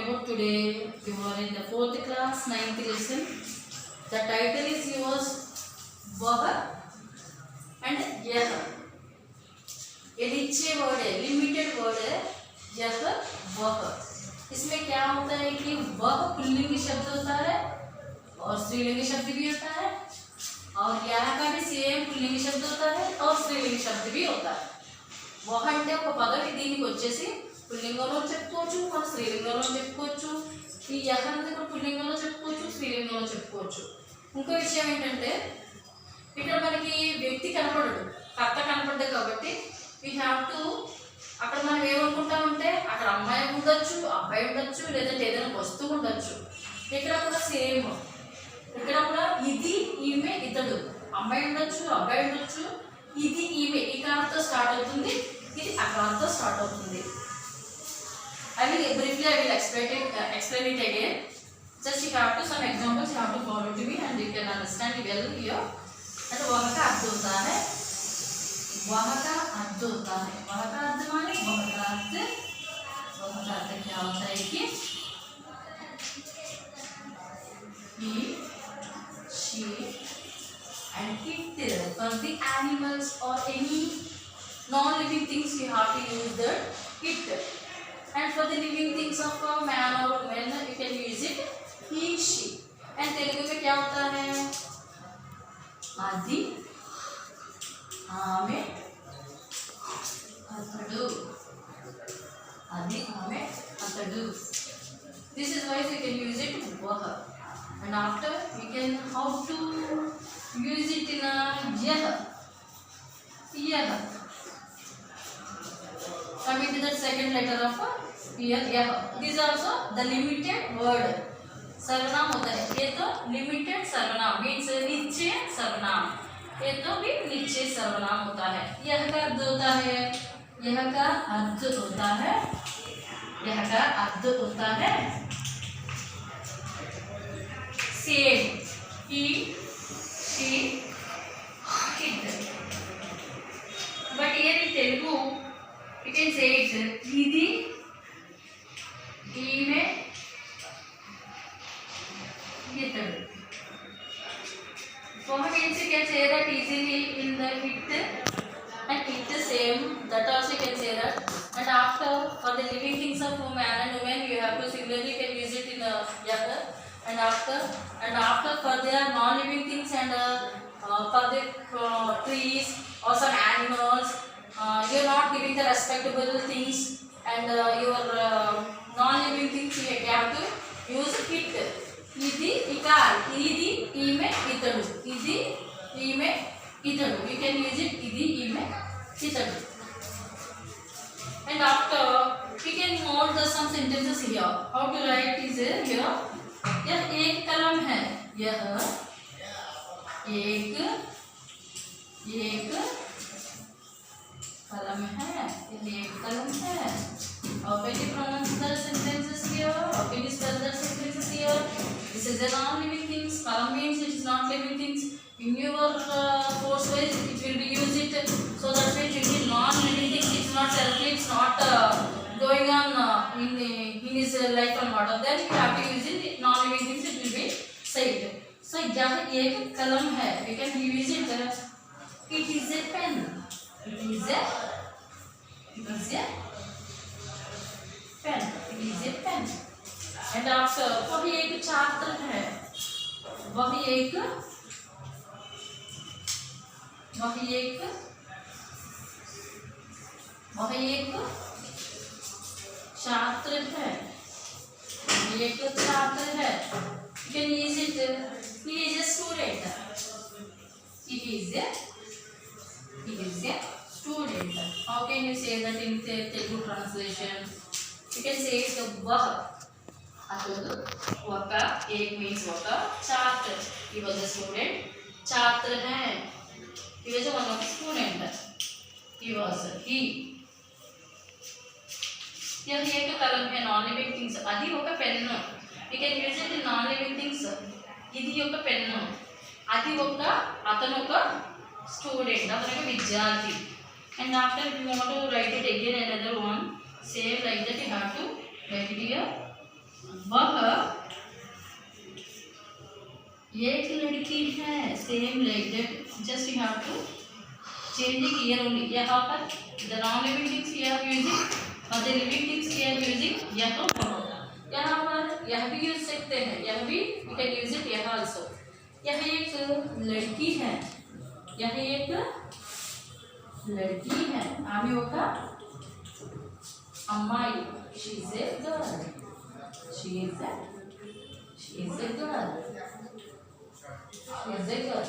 about today. You are in the 4th class, 9th lesson. The title is yours, वह and यह. ये नीचे word है, limited word है, यह वह. इसमें क्या होता है कि वह पुल्लिंग शब्द होता है और स्त्रीलिंग शब्द भी होता है, और यह का भी सेम पुल्लिंग शब्द होता है और स्त्रीलिंग शब्द भी होता है. वह అంటే ఒక పదం దీనికి వచ్చేసి పుల్లింగంలో చెప్పుకోవచ్చు, మన స్త్రీలింగంలో చెప్పుకోవచ్చు. ఈ యహ అనేది కూడా పుల్లింగంలో చెప్పుకోవచ్చు, స్త్రీలింగంలో చెప్పుకోవచ్చు. ఇంకో విషయం ఏంటంటే ఇక్కడ మనకి వ్యక్తి కనపడడు, కర్త కనపడ్డాడు కాబట్టి వీ హ్యావ్ టు అక్కడ మనం ఏమనుకుంటామంటే అక్కడ అమ్మాయి ఉండొచ్చు, అబ్బాయి ఉండొచ్చు, లేదంటే ఏదైనా వస్తువు ఉండొచ్చు. ఇక్కడ కూడా సేమ్, ఇక్కడ కూడా ఇది ఈమె ఇతడు, అమ్మాయి ఉండొచ్చు, అబ్బాయి ఉండొచ్చు. ఇది ఈమె ఇకారంతో స్టార్ట్ అవుతుంది, ఇది అకారంతో స్టార్ట్ అవుతుంది. I will explain it again. Just you have to some examples you have to follow to me and you can understand well here. And वह का अर्थ होता है, वह का अर्थ होता है, वह का अर्थ माने वह का अर्थ क्या होता है कि he, she and it. For the animals or any non-living things you have to use the it. And for the living things of a man or woman you can use it he, she. And Telugu में क्या होता है, आदि, आमे, अतडु, आदि, आमे, अतडु. This is why you can use it वह. And after we can how to use it in a यह, यह. Coming to the second letter of here, यह. These are also the limited word. सर्वनाम होता है, ये तो लिमिटेड सर्वनाम मीन्स निश्चय सर्वनाम, ये तो भी निश्चय सर्वनाम होता है. यह का अर्थ होता है, यह का अर्थ होता है, यह का अर्थ होता है same, he, she, it. But here in Telugu you can say it idi, ime, itadu. वह means you can say that easily in the it and it same, that also you can say that. And after for the living things of man and woman you have to similarly can use it in yah. And after for their non-living things and for the trees or some animals, you are not giving the respectable things and your non-living things you have to use it. Idi, ikar, idi, ime, itadu, idi, ime, itadu. You can use it idi, ime, itadu. And after we can mold some sentences here. How to write is here. यह एक कलम है, यह एक कलम है, यह एक कलम है. How can you pronounce the sentences here? How can you spell the sentences here? This is a non-living things. Kalam means it is not living things. In your course wise it will be used it. So that means it is non-living things. It's not selfly. It's not going on in his life and model. Then you have to use it. Non-living things it will be said. So यह एक कलम है. We can use it. It is a pen. It is a pen. It is a pen. And after वह एक छात्र है, वह एक छात्र है, एक छात्र है. You can use it. He is a student. It is a student. How can you say that in Telugu translation? You can say it वह. अतुल वका एक means वका छात्र. He was a student. छात्र है. He was one of the student. He was he. यह एक कलम है, non-living things. అది ఒక pen. You can use it in non-living things. ఇది ఒక పెన్ను. అది ఒక అతను ఒక స్టూడెంట్, అతను ఒక విద్యార్థి. And after you want to write it again another one, same like that you have to write it here. वह एक लड़की है. Same like that. Just you have to changing here only. यहाँ पर the non living things we are using और the living things we are using यह तो होगा. यहाँ पर यह भी यूज सकते हैं. यह भी we can use it यहाँ also. यह एक लड़की है. यह एक लड़की है. आगे होगा अम्माई. She is a girl. She is a girl. She is a girl.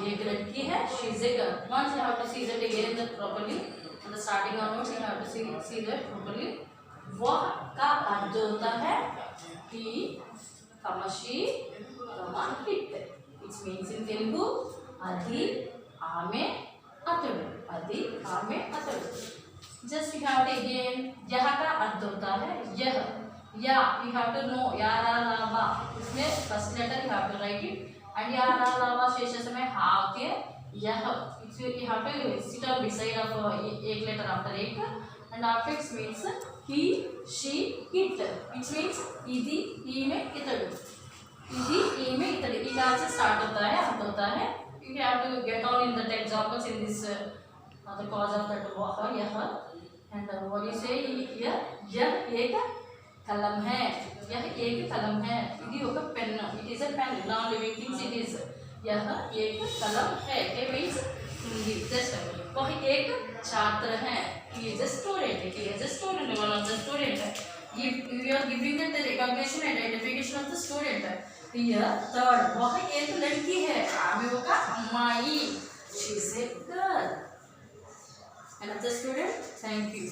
एक लड़की है. She is a girl. Once you have to see that again that properly. On the starting onwards you have to see that properly. वह का अर्थ होता है he, she, it. It means in Telugu అది ఆమె అతడు. అది ఆమె అతడు. Just you have to again यह का अर्थ होता है यह. या you have to know या रा ला बा. इसमें first letter you have to write it. And या रा ला बा शेष समय हा के यह. You have to sit on beside of एक letter after एक. And after it means he, she, it. It means ఇది ఈమె ఇతడు. ఇది ఈమె ఇతడు. ఇలా से start होता है अर्थ होता है. You have to get on in that examples in this the cause of that वह यह. And what you say here यह एक कलम है. यह एक कलम है. ఇది ఒక pen. It is a pen. Now living things it is. यह एक कलम है. It means Hindi. Just वह एक छात्र है. He is a student. He is a student. One of the student. You are giving that the recognition and identification of the student. Here third वह एक लड़की है. आगे होगा अम्माई. She is a girl. Another student. Thank you.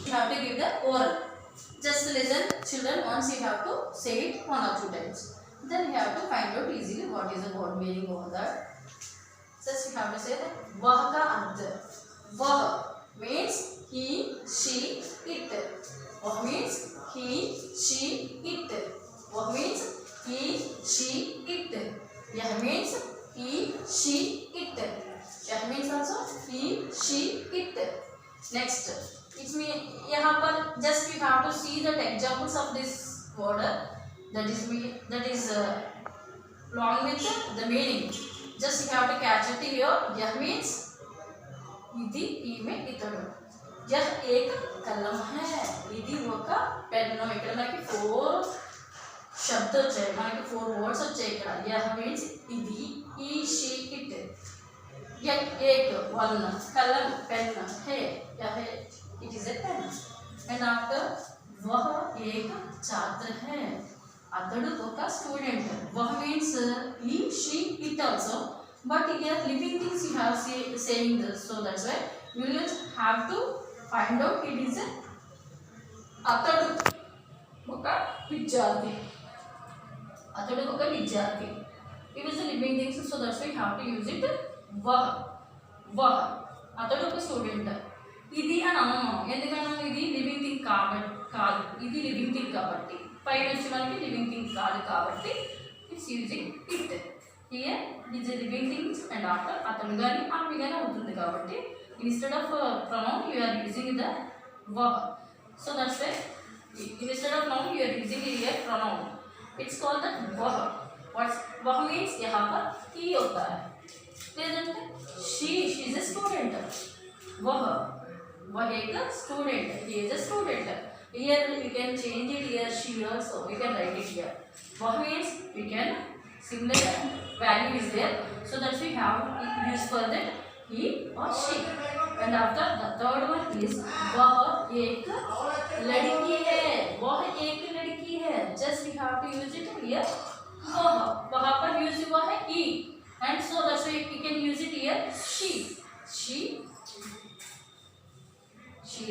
You have to give the oral. Just listen children. Once you have to say it 1 or 2 times. Then you have to find out easily what is the word meaning over that. Just you have to say that वह का अर्थ. वह means he, she, it. वह means he, she, it. वह means he, she, it. यह means he, she, it. यह means also he, she, it. Next, it means यहाँ पर just you have to see that examples of this word that is along with the meaning. Just you have to catch it here. यह means ఇది ఈమె ఇతడు. यह एक कलम है. ఇది ఒక పెన్ను. ఇక్కడ మనకి 4 शब्द వచ్చాయి. మనకి 4 words వచ్చాయి ఇక్కడ. यह means ఇది ఈ she it. यह एक one कलम पेन है. यह it is a pen. And after वह एक छात्र है. अतड़ु ఒక student. वह means he, she, it also. But here living things you have saying this. So that's why you will have to find out it is a अतड़ु ఒక విద్యార్థి. अतड़ु ఒక విద్యార్థి. It is a living things. So that's why you have to use it. वह अतड़ु ఒక student. ఇది అని అన్నాము. ఎందుకన్నా ఇది లివింగ్ థింగ్ కాదు. ఇది లివింగ్ థింగ్ కాబట్టి పైన వచ్చి మనకి లివింగ్ థింగ్ కాదు కాబట్టి it's using it. Here it is living things and after అతను కానీ ఆమె కానీ అవుతుంది కాబట్టి instead of pronoun you are using the వహ. So that's why instead of noun you are using here pronoun. It's called that वह. What's वह means यहाँ पर ही होता है. She is a student. वह एक student. He is a student. Here you can change it here she also. You can write it here. What means you can similar value is there. So that's we have use for that he or she. And after the third one is वह एक लड़की है. वह एक लड़की है. Just we have to use it here. वहाँ पर use हुआ है he. And so that's why you can use it here she. She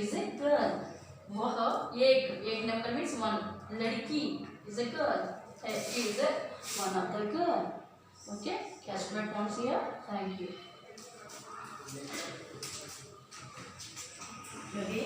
is a girl. वह एक नंबर मीन्स 1. लड़की is a girl. She is a one of the girl. Okay, catch my points here. Thank you. Ready?